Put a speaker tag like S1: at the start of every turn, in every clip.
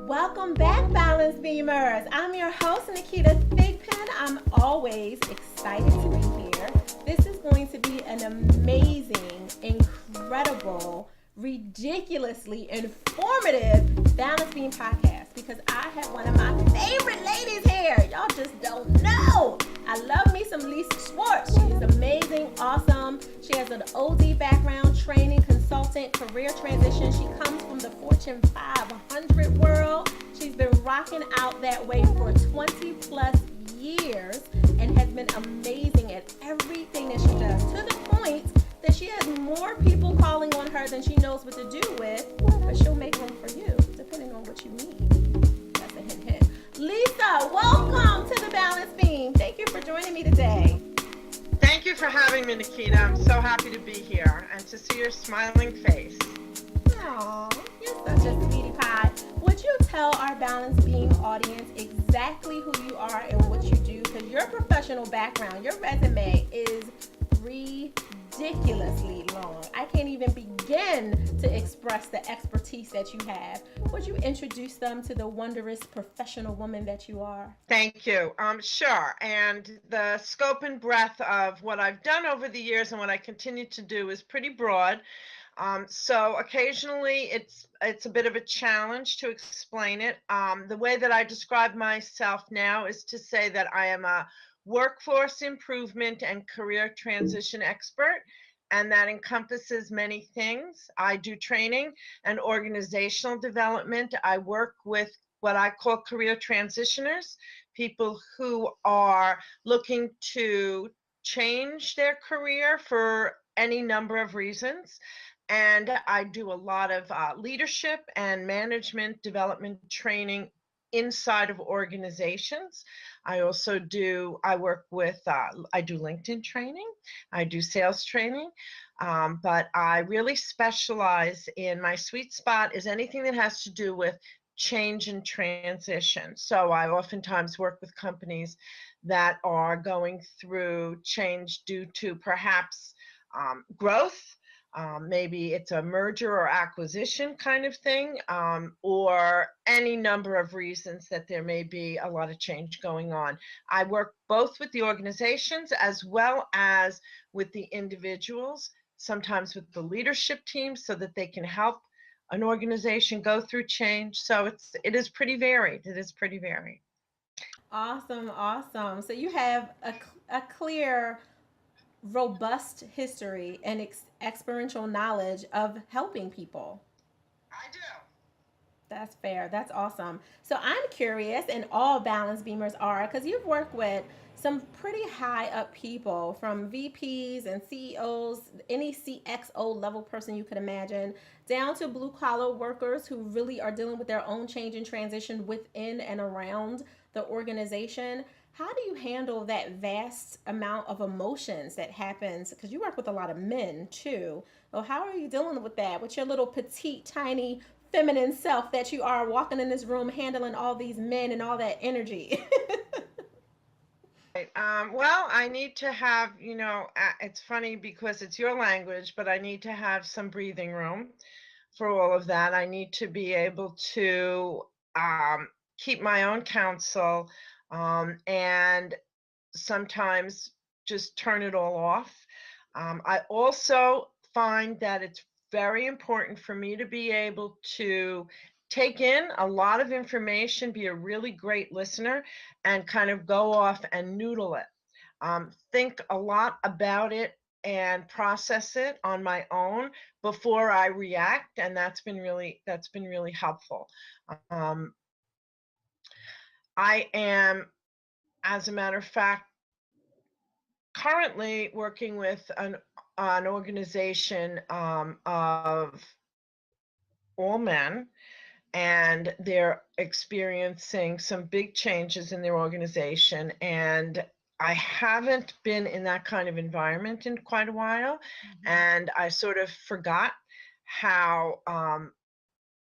S1: Welcome back, Balance Beamers. I'm your host, Naketa Thigpen. I'm always excited to be here. This is going to be an amazing, incredible, ridiculously informative Balance Beam podcast because I have one of my favorite ladies here. Y'all just don't know. I love me some Lisè Schwartz. She is amazing, awesome. She has an OD background, training, consultant, career transition. She comes from the Fortune 500 world. She's been rocking out that way for 20 plus years and has been amazing at everything that she does, to the point that she has more people calling on her than she knows what to do with, but she'll make room for you depending on what you need. That's a hint, hint. Lisè, welcome to the Balance Beam. Thank you for joining me today.
S2: Thank you for having me, Naketa. I'm so happy to be here and to see your smiling face.
S1: Aw, you're such a sweetie pie. Would you tell our Balance Beam audience exactly who you are and what you do? Because your professional background, your resume is ridiculously long. I can't even begin to express the expertise that you have. Would you introduce them to the wondrous professional woman that you are?
S2: Thank you. Sure. And the scope and breadth of what I've done over the years and what I continue to do is pretty broad. So occasionally it's a bit of a challenge to explain it. The way that I describe myself now is to say that I am a workforce improvement and career transition expert, and that encompasses many things. I do training and organizational development. I work with what I call career transitioners, people who are looking to change their career for any number of reasons. And I do a lot of leadership and management development training inside of organizations. I also do, I work with, I do LinkedIn training, I do sales training, but I really specialize in, my sweet spot is anything that has to do with change and transition. So I oftentimes work with companies that are going through change due to perhaps growth. Maybe it's a merger or acquisition kind of thing, or any number of reasons that there may be a lot of change going on. I work both with the organizations as well as with the individuals, sometimes with the leadership team, so that they can help an organization go through change. So it is pretty varied. It is pretty varied.
S1: Awesome, awesome. So you have a clear, robust history and experiential knowledge of helping people.
S2: I do.
S1: That's fair. That's awesome. So I'm curious, and all balance beamers are, because you've worked with some pretty high up people from VPs and CEOs, any CXO level person you could imagine, down to blue collar workers who really are dealing with their own change and transition within and around the organization. How do you handle that vast amount of emotions that happens? Because you work with a lot of men too. So how are you dealing with that with your little petite, tiny, feminine self that you are walking in this room handling all these men and all that energy?
S2: Right. Well, I need to have, it's funny because it's your language, but I need to have some breathing room for all of that. I need to be able to keep my own counsel, and sometimes just turn it all off. I also find that it's very important for me to be able to take in a lot of information, be a really great listener, and kind of go off and noodle it. Think a lot about it and process it on my own before I react, and that's been really helpful. Um, I am, as a matter of fact, currently working with an organization of all men, and they're experiencing some big changes in their organization. And I haven't been in that kind of environment in quite a while, and I sort of forgot how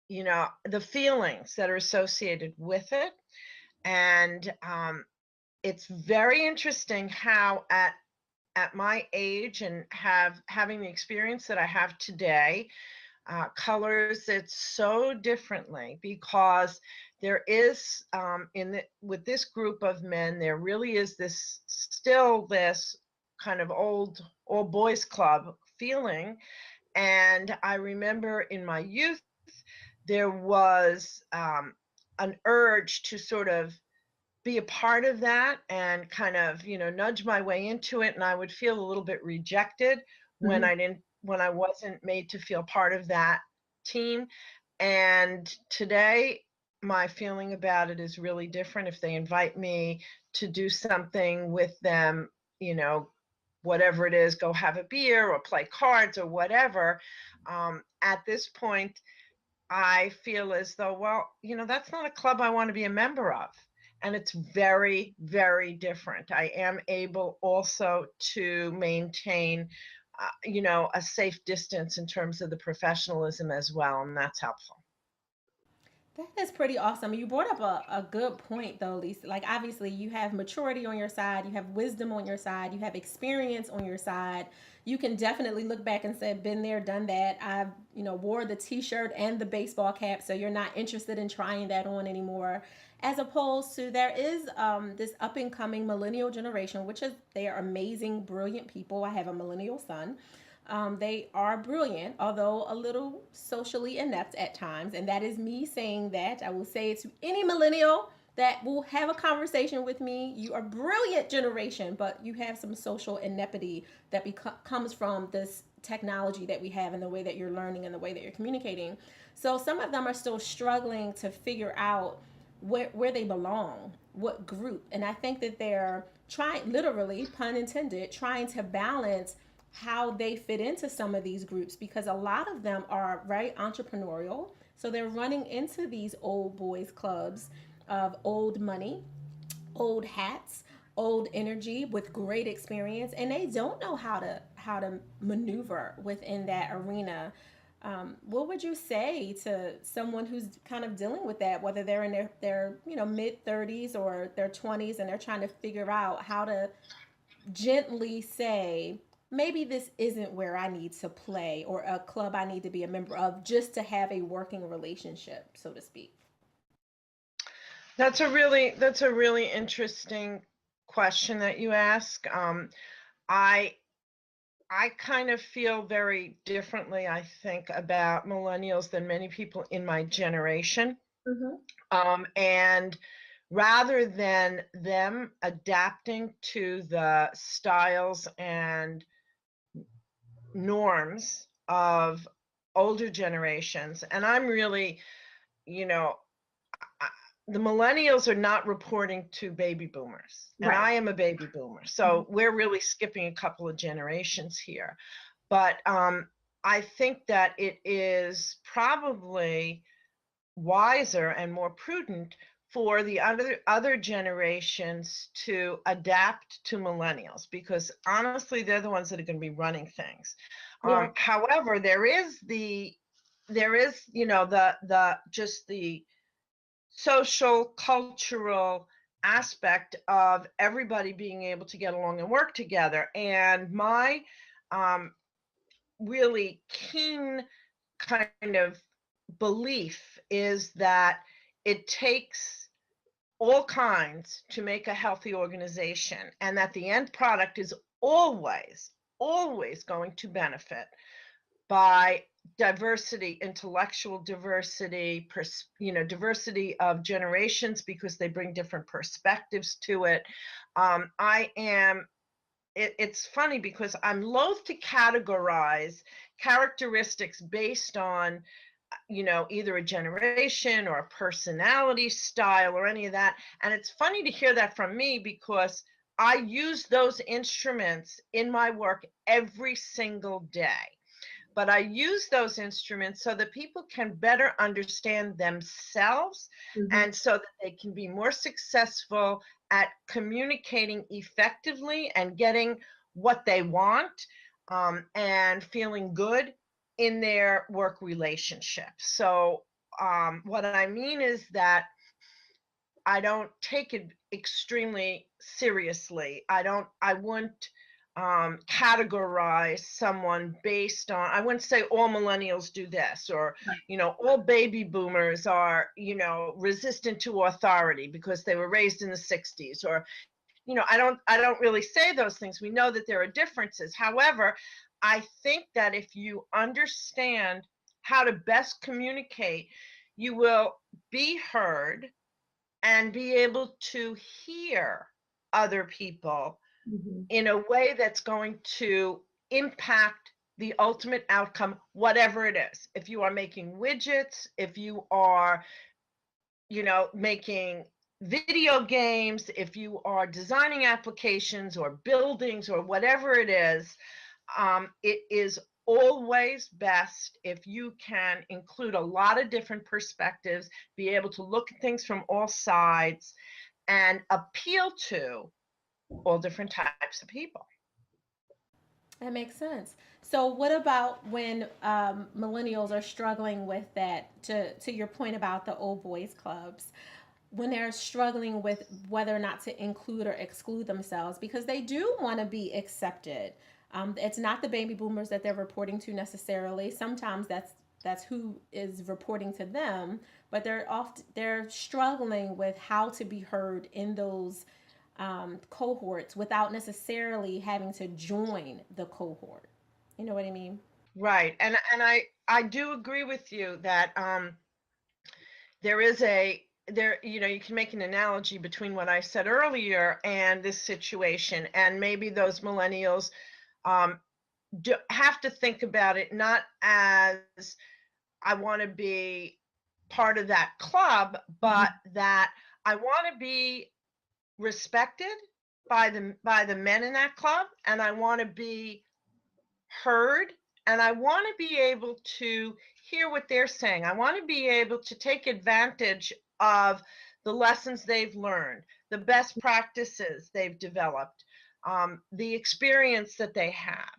S2: the feelings that are associated with it. And it's very interesting how at at my age and having the experience that I have today, colors it so differently because there is with this group of men, there really is this kind of old all boys club feeling. And I remember in my youth there was an urge to sort of be a part of that and kind of, nudge my way into it, and I would feel a little bit rejected when
S1: Mhm.
S2: I wasn't made to feel part of that team. And today, my feeling about it is really different. If they invite me to do something with them, you know, whatever it is, go have a beer or play cards or whatever, at this point, I feel as though, well, that's not a club I want to be a member of. And it's very, very different. I am able also to maintain, a safe distance in terms of the professionalism as well. And that's helpful.
S1: That is pretty awesome. You brought up a good point, though, Lisa. Like, obviously, you have maturity on your side, you have wisdom on your side, you have experience on your side. You can definitely look back and say, been there, done that. I've, wore the t shirt and the baseball cap, so you're not interested in trying that on anymore. As opposed to, there is this up and coming millennial generation, which is, they are amazing, brilliant people. I have a millennial son. They are brilliant, although a little socially inept at times. And that is me saying that. I will say it to any millennial that will have a conversation with me. You are brilliant generation, but you have some social ineptity that comes from this technology that we have and the way that you're learning and the way that you're communicating. So some of them are still struggling to figure out where they belong, what group. And I think that they're trying, literally, pun intended, trying to balance how they fit into some of these groups because a lot of them are very entrepreneurial. So they're running into these old boys clubs of old money, old hats, old energy with great experience, and they don't know how to maneuver within that arena. What would you say to someone who's kind of dealing with that, whether they're in their mid 30s or their 20s, and they're trying to figure out how to gently say, maybe this isn't where I need to play or a club I need to be a member of just to have a working relationship, so to speak?
S2: That's a really interesting question that you ask. I I kind of feel very differently, I think, about millennials than many people in my generation.
S1: Mm-hmm.
S2: And rather than them adapting to the styles and norms of older generations, and I'm really, you know, I- the millennials are not reporting to baby boomers, and
S1: Right.
S2: I am a baby boomer.
S1: Mm-hmm.
S2: So we're really skipping a couple of generations here. But I think that it is probably wiser and more prudent for the other generations to adapt to millennials because honestly they're the ones that are going to be running things.
S1: Yeah.
S2: However, there is the just the social cultural aspect of everybody being able to get along and work together, and my um, really keen kind of belief is that it takes all kinds to make a healthy organization and that the end product is always going to benefit by diversity, intellectual diversity, diversity of generations because they bring different perspectives to it. I am it's funny because I'm loath to categorize characteristics based on, either a generation or a personality style or any of that. And it's funny to hear that from me because I use those instruments in my work every single day. But I use those instruments so that people can better understand themselves
S1: Mm-hmm.
S2: and so that they can be more successful at communicating effectively and getting what they want, and feeling good in their work relationship. So, what I mean is that I don't take it extremely seriously. I wouldn't categorize someone based on, I wouldn't say all millennials do this, or,
S3: Right.
S2: all baby boomers are, resistant to authority because they were raised in the 60s, or, I don't really say those things. We know that there are differences. However, I think that if you understand how to best communicate, you will be heard and be able to hear other people
S3: Mm-hmm.
S2: in a way that's going to impact the ultimate outcome, whatever it is. If you are making widgets, if you are, making video games, if you are designing applications or buildings or whatever it is always best if you can include a lot of different perspectives, be able to look at things from all sides, and appeal to all different types of people.
S1: That makes sense. So, what about when millennials are struggling with that? To your point about the old boys clubs, when they're struggling with whether or not to include or exclude themselves because they do want to be accepted. It's not the baby boomers that they're reporting to necessarily. Sometimes that's who is reporting to them, but they're struggling with how to be heard in those cohorts without necessarily having to join the cohort. You know what I mean?
S2: Right. And I do agree with you that there is a there you can make an analogy between what I said earlier and this situation, and maybe those millennials um have to think about it not as I want to be part of that club,
S3: Mm-hmm.
S2: but that I want to be respected by the men in that club, and I want to be heard, and I want to be able to hear what they're saying. I want to be able to take advantage of the lessons they've learned, the best practices they've developed, the experience that they have.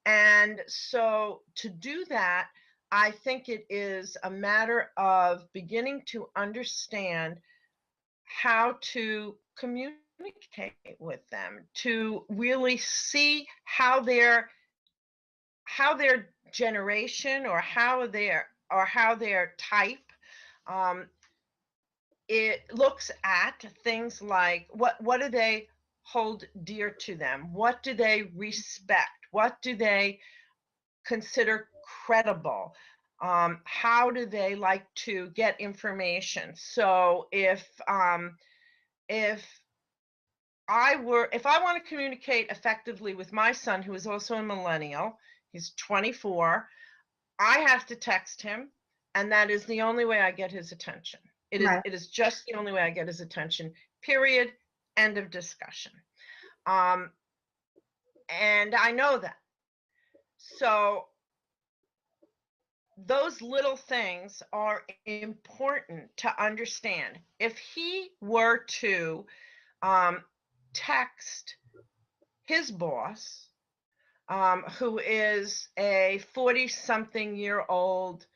S2: And so to do that, I think it is a matter of beginning to understand how to communicate with them, to really see how their generation, or how their type, um, it looks at things like what do they hold dear to them, what do they respect, what do they consider credible, how do they like to get information. So if if I want to communicate effectively with my son, who is also a millennial, he's 24, I have to text him, and that is the only way I get his attention. It is
S3: Right.
S2: it is just the only way I get his attention. Period. End of discussion. Um, and I know that. So those little things are important to understand. If he were to um, text his boss, who is a 40-something-year-old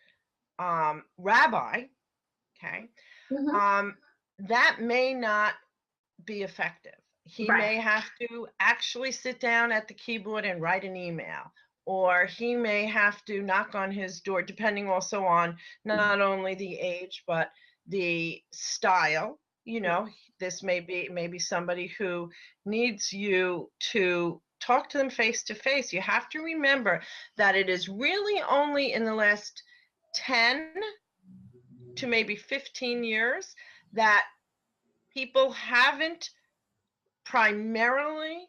S2: rabbi, okay,
S3: Mm-hmm.
S2: um, that may not be effective. He
S3: Right.
S2: may have to actually sit down at the keyboard and write an email, or he may have to knock on his door, depending also on not only the age, but the style. This may be somebody who needs you to talk to them face to face. You have to remember that it is really only in the last 10 to maybe 15 years that people haven't primarily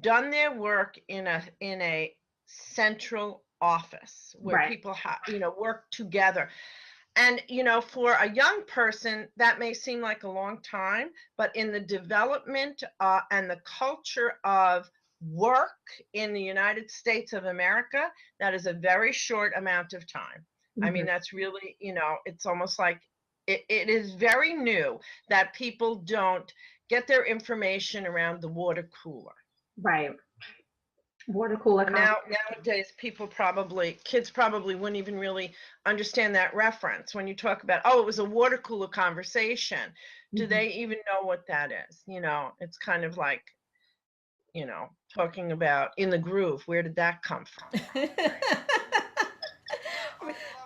S2: done their work in a central office where
S3: Right.
S2: people work together. And for a young person that may seem like a long time, but in the development and the culture of work in the United States of America, that is a very short amount of time. I
S3: Mm-hmm.
S2: mean, that's really, it's almost like it is very new that people don't get their information around the water cooler.
S3: Right. Water cooler
S2: Nowadays, kids probably wouldn't even really understand that reference. When you talk about, oh, it was a water cooler conversation, do
S3: Mm-hmm.
S2: they even know what that is? It's kind of like, talking about in the groove. Where did that come from?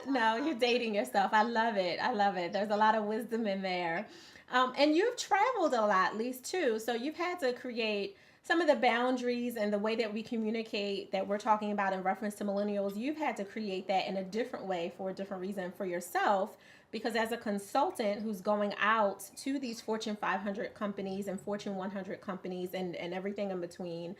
S1: No, you're dating yourself. I love it. I love it. There's a lot of wisdom in there. And you've traveled a lot, at least too. So you've had to create some of the boundaries and the way that we communicate that we're talking about in reference to millennials. You've had to create that in a different way for a different reason for yourself. Because as a consultant who's going out to these Fortune 500 companies and Fortune 100 companies and everything in between,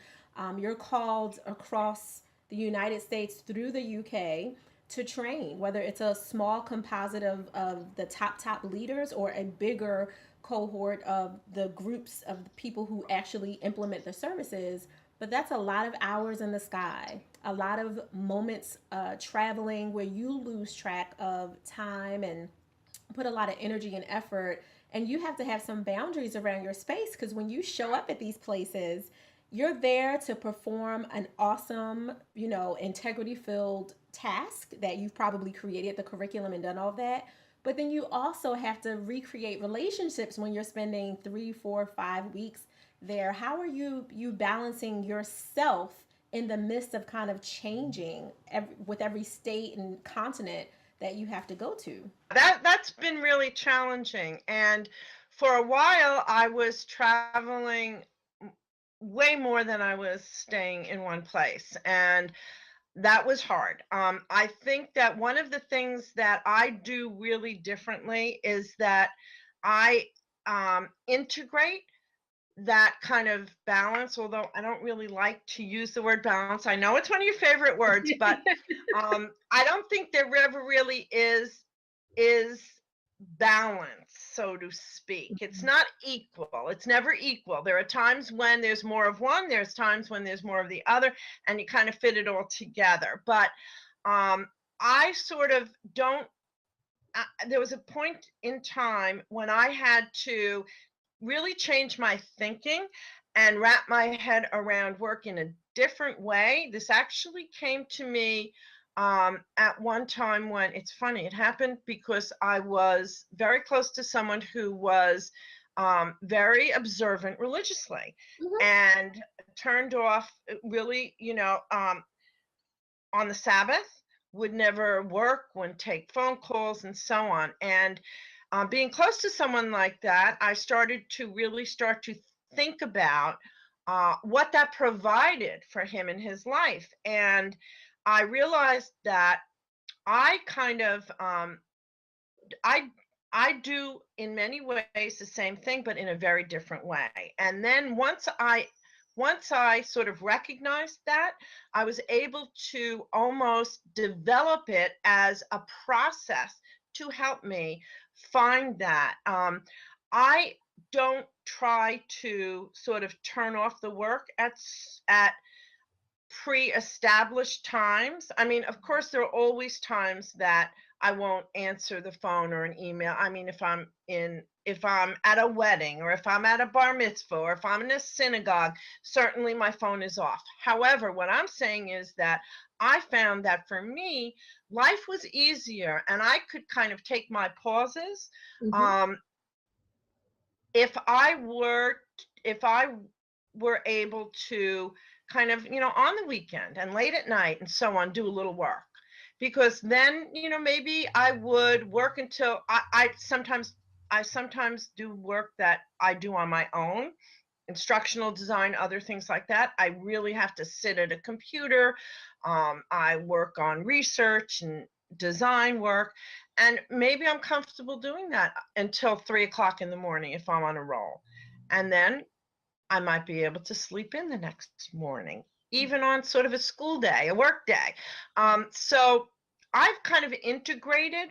S1: you're called across the United States through the UK to train, whether it's a small composite of the top leaders or a bigger cohort of the groups of the people who actually implement the services. But that's a lot of hours in the sky, a lot of moments traveling where you lose track of time and put a lot of energy and effort. And you have to have some boundaries around your space, because when you show up at these places, you're there to perform an awesome, integrity filled task that you've probably created the curriculum and done all of that. But then you also have to recreate relationships when you're spending 3, 4, 5 weeks there. How are you balancing yourself in the midst of kind of changing with every state and continent that you have to go to?
S2: That's been really challenging. And for a while, I was traveling way more than I was staying in one place. And that was hard. I think that one of the things that I do really differently is that I integrate that kind of balance, although I don't really like to use the word balance. I know it's one of your favorite words, but I don't think there ever really is balance, so to speak. It's not equal. It's never equal. There are times when there's more of one, there's times when there's more of the other, and you kind of fit it all together. But I sort of don't, there was a point in time when I had to really change my thinking and wrap my head around work in a different way. This actually came to me at one time when, it's funny, it happened because I was very close to someone who was very observant religiously,
S1: Mm-hmm.
S2: and turned off really, on the Sabbath, would never work, wouldn't take phone calls, and so on. And being close to someone like that, I started to really start to think about what that provided for him in his life. And I realized that I kind of I do in many ways the same thing, but in a very different way. And then once I sort of recognized that, I was able to almost develop it as a process to help me find that. I don't try to sort of turn off the work at pre-established times. I mean, of course, there are always times that I won't answer the phone or an email. I mean, if I'm at a wedding, or if I'm at a bar mitzvah, or if I'm in a synagogue, certainly my phone is off. However, what I'm saying is that I found that for me, life was easier, and I could kind of take my pauses.
S3: Mhm.
S2: If I were able to kind of, on the weekend and late at night and so on, do a little work, because then, maybe I would work until I sometimes do work that I do on my own, instructional design, other things like that. I really have to sit at a computer. I work on research and design work, and maybe I'm comfortable doing that until 3 o'clock in the morning if I'm on a roll. And then I might be able to sleep in the next morning, even on sort of a school day, a work day. So I've kind of integrated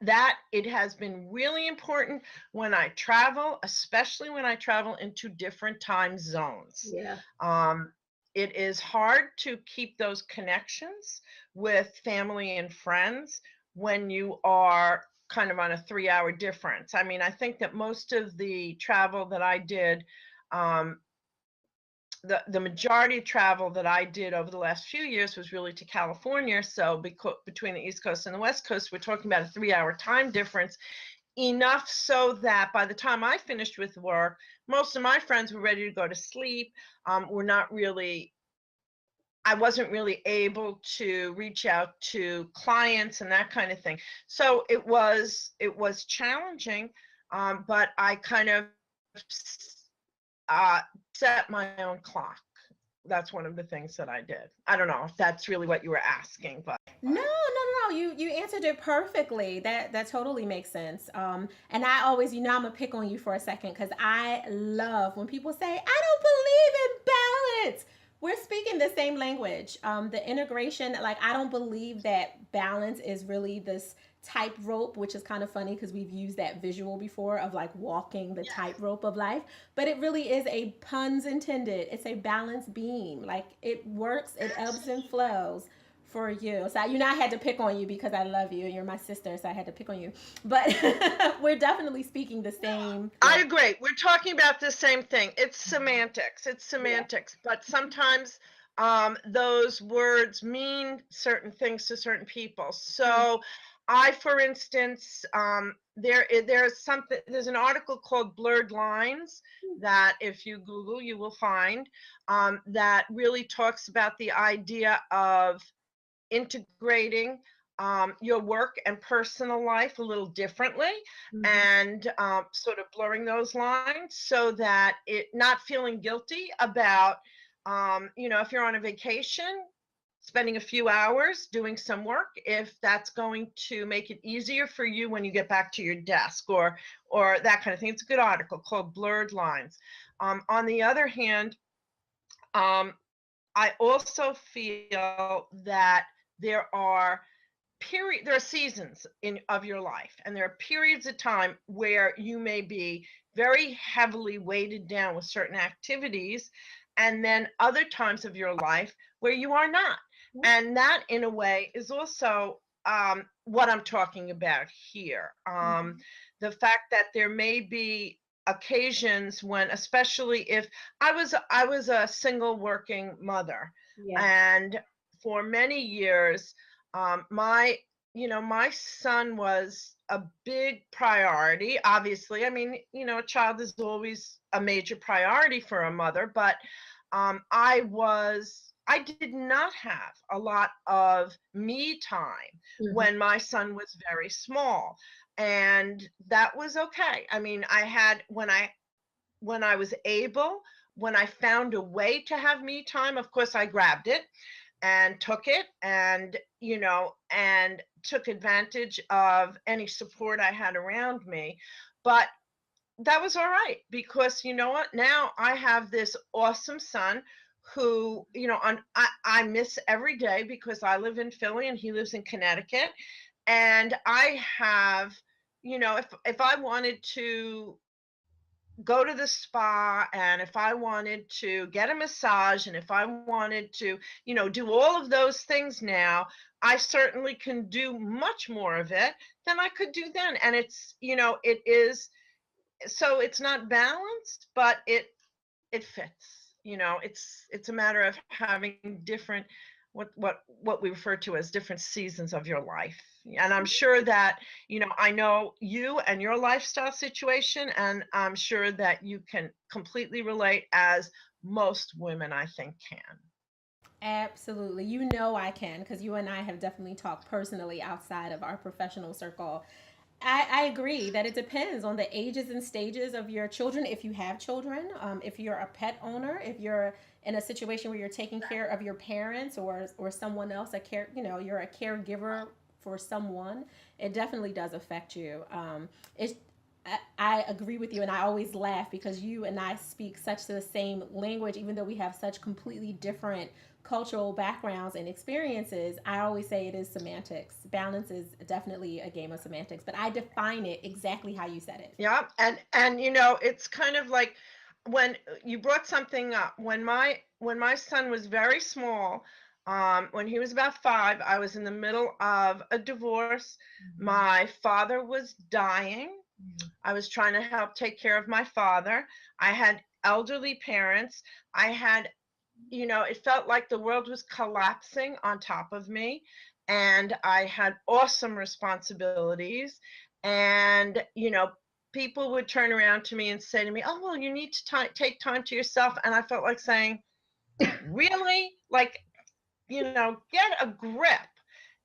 S2: that. It has been really important when I travel, especially when I travel into different time zones.
S3: Yeah.
S2: It is hard to keep those connections with family and friends when you are kind of on a 3-hour difference. I mean, I think that most of the travel that I did, um, the majority of travel that I did over the last few years was really to California. So between the East Coast and the West Coast, we're talking about a 3-hour time difference. enough so that by the time I finished with work, most of my friends were ready to go to sleep. We're not really I wasn't really able to reach out to clients and that kind of thing. So it was challenging, but I kind of uh, set my own clock. That's one of the things that I did. I don't know if that's really what you were asking, but
S1: No. You answered it perfectly. That totally makes sense. And I always, I'm gonna pick on you for a second because I love when people say, "I don't believe in balance." We're speaking the same language. The integration, like I don't believe that balance is really this tightrope, which is kind of funny because we've used that visual before of like walking the tightrope of life, but it really is a puns intended. It's a balance beam. Like it works, it ebbs and flows for you. So I had to pick on you because I love you and you're my sister, so I had to pick on you. But we're definitely speaking the same.
S2: I agree. We're talking about the same thing. It's semantics. It's semantics, but sometimes those words mean certain things to certain people. So for instance, there's an article called Blurred Lines that if you Google, you will find that really talks about the idea of integrating your work and personal life a little differently and sort of blurring those lines so that it not feeling guilty about if you're on a vacation spending a few hours doing some work, if that's going to make it easier for you when you get back to your desk or that kind of thing. It's a good article called Blurred Lines. On the other hand, I also feel that there are seasons of your life, and there are periods of time where you may be very heavily weighted down with certain activities, and then other times of your life where you are not. And that, in a way, is also what I'm talking about here. The fact that there may be occasions when, especially if I was a single working mother, and for many years, my son was a big priority. Obviously, I mean, a child is always a major priority for a mother, but I did not have a lot of me time when my son was very small, and that was okay. I mean, I had when I was able, when I found a way to have me time, of course I grabbed it and took it, and and took advantage of any support I had around me. But that was all right, because you know what, now I have this awesome son who I miss every day because I live in Philly and he lives in Connecticut, and I have, if I wanted to go to the spa, and if I wanted to get a massage, and if I wanted to, do all of those things now, I certainly can do much more of it than I could do then. And it is, so it's not balanced, but it fits. It's a matter of having different, what we refer to as different seasons of your life. And I'm sure that, I know you and your lifestyle situation, and I'm sure that you can completely relate, as most women I think can.
S1: Absolutely. I can because you and I have definitely talked personally outside of our professional circle. I agree that it depends on the ages and stages of your children. If you have children, if you're a pet owner, if you're in a situation where you're taking care of your parents or someone else, you're a caregiver for someone, it definitely does affect you. I agree with you, and I always laugh because you and I speak such the same language, even though we have such completely different cultural backgrounds and experiences. I always say it is semantics. Balance is definitely a game of semantics, but I define it exactly how you said it.
S2: Yeah, and it's kind of like when you brought something up. When my son was very small, when he was about 5, I was in the middle of a divorce. My father was dying. I was trying to help take care of my father. I had elderly parents. I had, it felt like the world was collapsing on top of me, and I had awesome responsibilities. And, people would turn around to me and say to me, oh, well, you need to take time to yourself. And I felt like saying, really? Like, get a grip.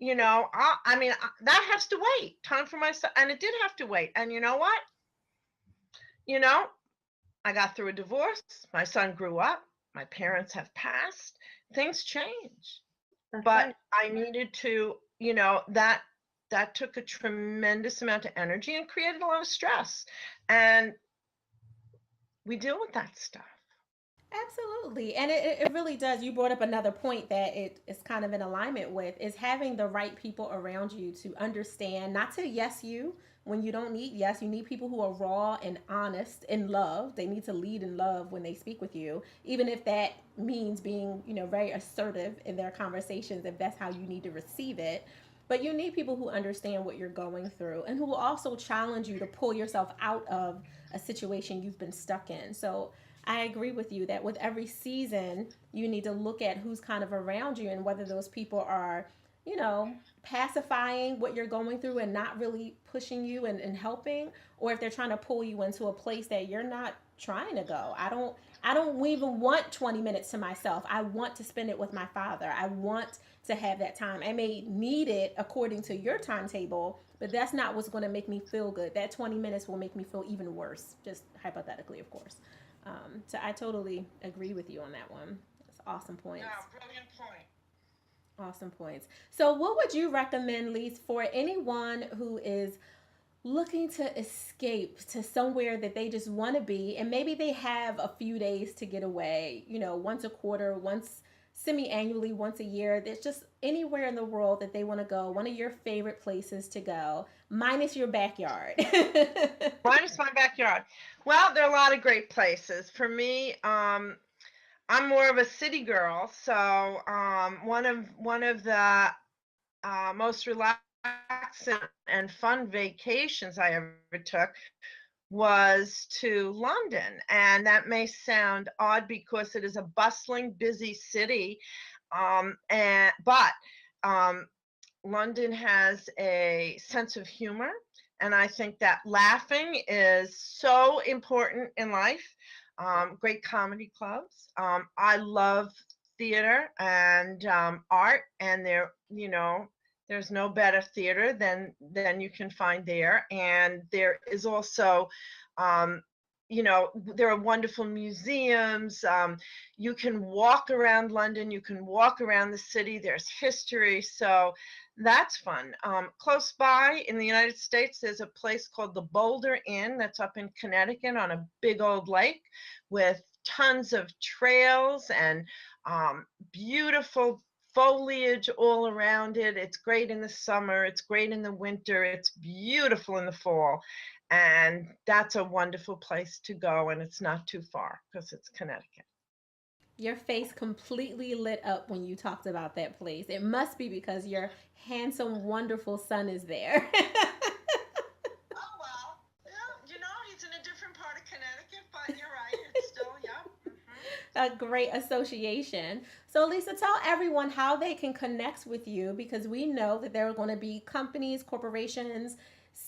S2: That has to wait. Time for myself. And it did have to wait. And you know what? I got through a divorce. My son grew up. My parents have passed. Things change.
S3: That's
S2: But
S3: right.
S2: I needed to, that took a tremendous amount of energy and created a lot of stress. And we deal with that stuff.
S1: Absolutely. And it really does. You brought up another point that it is kind of in alignment with is having the right people around you to understand, not to yes you when you don't need yes. You need people who are raw and honest in love. They need to lead in love when they speak with you, even if that means being, very assertive in their conversations, if that's how you need to receive it. But you need people who understand what you're going through and who will also challenge you to pull yourself out of a situation you've been stuck in. So I agree with you that with every season, you need to look at who's kind of around you and whether those people are, pacifying what you're going through and not really pushing you and helping, or if they're trying to pull you into a place that you're not trying to go. I don't even want 20 minutes to myself. I want to spend it with my father. I want to have that time. I may need it according to your timetable, but that's not what's going to make me feel good. That 20 minutes will make me feel even worse, just hypothetically, of course. So I totally agree with you on that one. That's awesome points.
S2: Yeah, brilliant point.
S1: Awesome points. So, what would you recommend, Lise, for anyone who is looking to escape to somewhere that they just want to be, and maybe they have a few days to get away, once a quarter, once semi-annually, once a year. There's just anywhere in the world that they want to go, one of your favorite places to go, minus your backyard.
S2: Minus my backyard. Well, there are a lot of great places. For me, I'm more of a city girl, so one of the most relaxing and fun vacations I ever took was to London. And that may sound odd because it is a bustling, busy city. But London has a sense of humor. And I think that laughing is so important in life. Great comedy clubs. I love theater and art, and there's no better theater than you can find there. And there is also, there are wonderful museums. You can walk around London. You can walk around the city. There's history. So that's fun. Close by in the United States, there's a place called the Boulder Inn that's up in Connecticut on a big old lake with tons of trails and beautiful foliage all around it. It's great in the summer. It's great in the winter. It's beautiful in the fall. And that's a wonderful place to go. And it's not too far because it's Connecticut.
S1: Your face completely lit up when you talked about that place. It must be because your handsome, wonderful son is there.
S2: Oh, well, yeah, he's in a different part of Connecticut, but you're right. It's still, yeah.
S1: A great association. So, Lisa, tell everyone how they can connect with you because we know that there are going to be companies, corporations,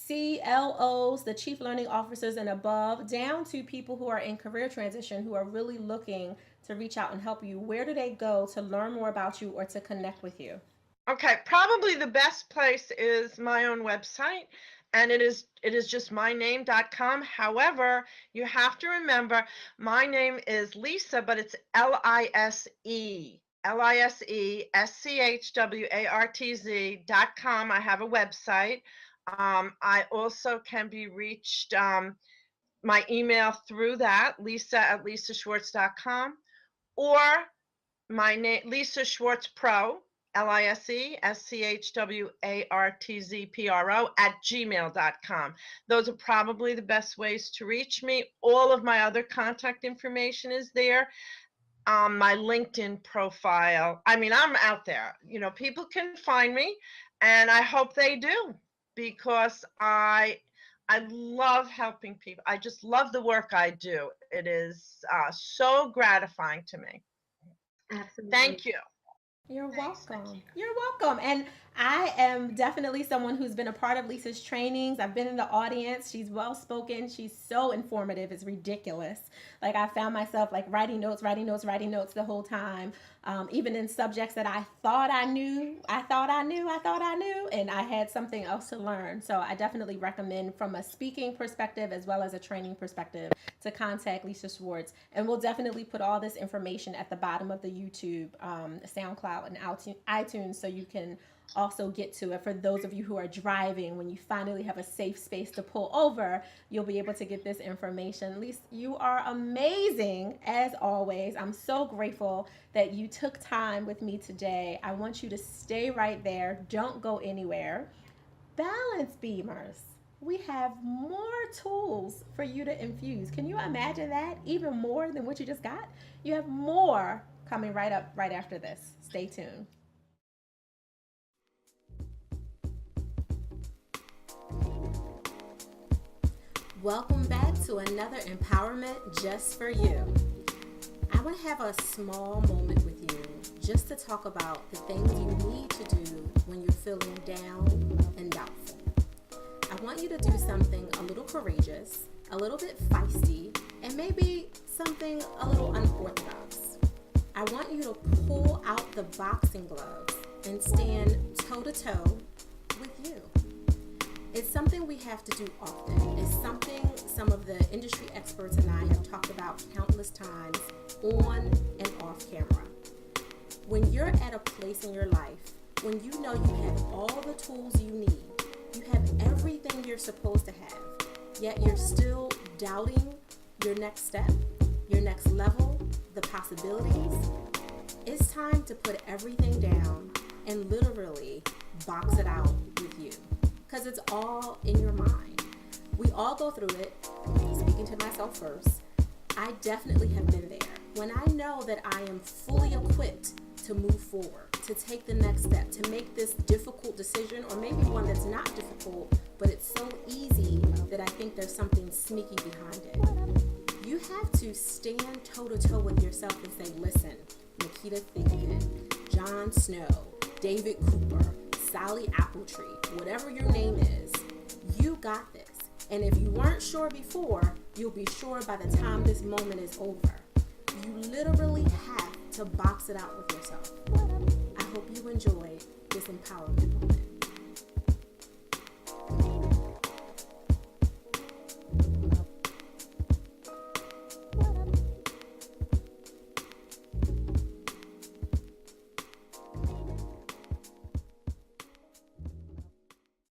S1: CLOs, the chief learning officers, and above, down to people who are in career transition who are really looking to reach out and help you. Where do they go to learn more about you or to connect with you?
S2: Okay, probably the best place is my own website, and it is just myname.com. However, you have to remember my name is Lisa, but it's LISE, LISE, SCHWARTZ.com. I have a website. I also can be reached, my email through that, Lisa@LisèSchwartz.com, or my name, Lisè Schwartz Pro, LISESCHWARTZPRO @gmail.com. Those are probably the best ways to reach me. All of my other contact information is there. My LinkedIn profile. I mean, I'm out there. People can find me, and I hope they do because I love helping people. I just love the work I do. It is so gratifying to me.
S3: Absolutely.
S2: Thank you.
S1: You're
S2: Thanks,
S1: welcome.
S2: Naketa.
S1: You're welcome. And I am definitely someone who's been a part of Lisa's trainings. I've been in the audience. She's well spoken. She's so informative. It's ridiculous. Like I found myself like writing notes, the whole time. Even in subjects that I thought I knew, and I had something else to learn. So I definitely recommend, from a speaking perspective as well as a training perspective, to contact Lisè Schwartz. And we'll definitely put all this information at the bottom of the YouTube, SoundCloud, and iTunes, so you can also get to it. For those of you who are driving, when you finally have a safe space to pull over, you'll be able to get this information. Lisa, you are amazing as always. I'm so grateful that you took time with me today. I want you to stay right there. Don't go anywhere. Balance beamers. We have more tools for you to infuse. Can you imagine that? Even more than what you just got? You have more coming right up right after this. Stay tuned. Welcome back to another empowerment just for you. I want to have a small moment with you just to talk about the things you need to do when you're feeling down and doubtful. I want you to do something a little courageous, a little bit feisty, and maybe something a little unorthodox. I want you to pull out the boxing gloves and stand toe-to-toe with you. It's something we have to do often. It's something some of the industry experts and I have talked about countless times on and off camera. When you're at a place in your life, when you know you have all the tools you need, you have everything you're supposed to have, yet you're still doubting your next step, your next level, the possibilities, it's time to put everything down and literally box it out with you. Because it's all in your mind. We all go through it. Speaking to myself first, I definitely have been there. When I know that I am fully equipped to move forward, to take the next step, to make this difficult decision, or maybe one that's not difficult, but it's so easy that I think there's something sneaky behind it. You have to stand toe-to-toe with yourself and say, listen, Naketa Thigpen, Jon Snow, David Cooper, Sally Appletree, whatever your name is, you got this. And if you weren't sure before, you'll be sure by the time this moment is over. You literally have to box it out with yourself. I hope you enjoyed this empowerment moment.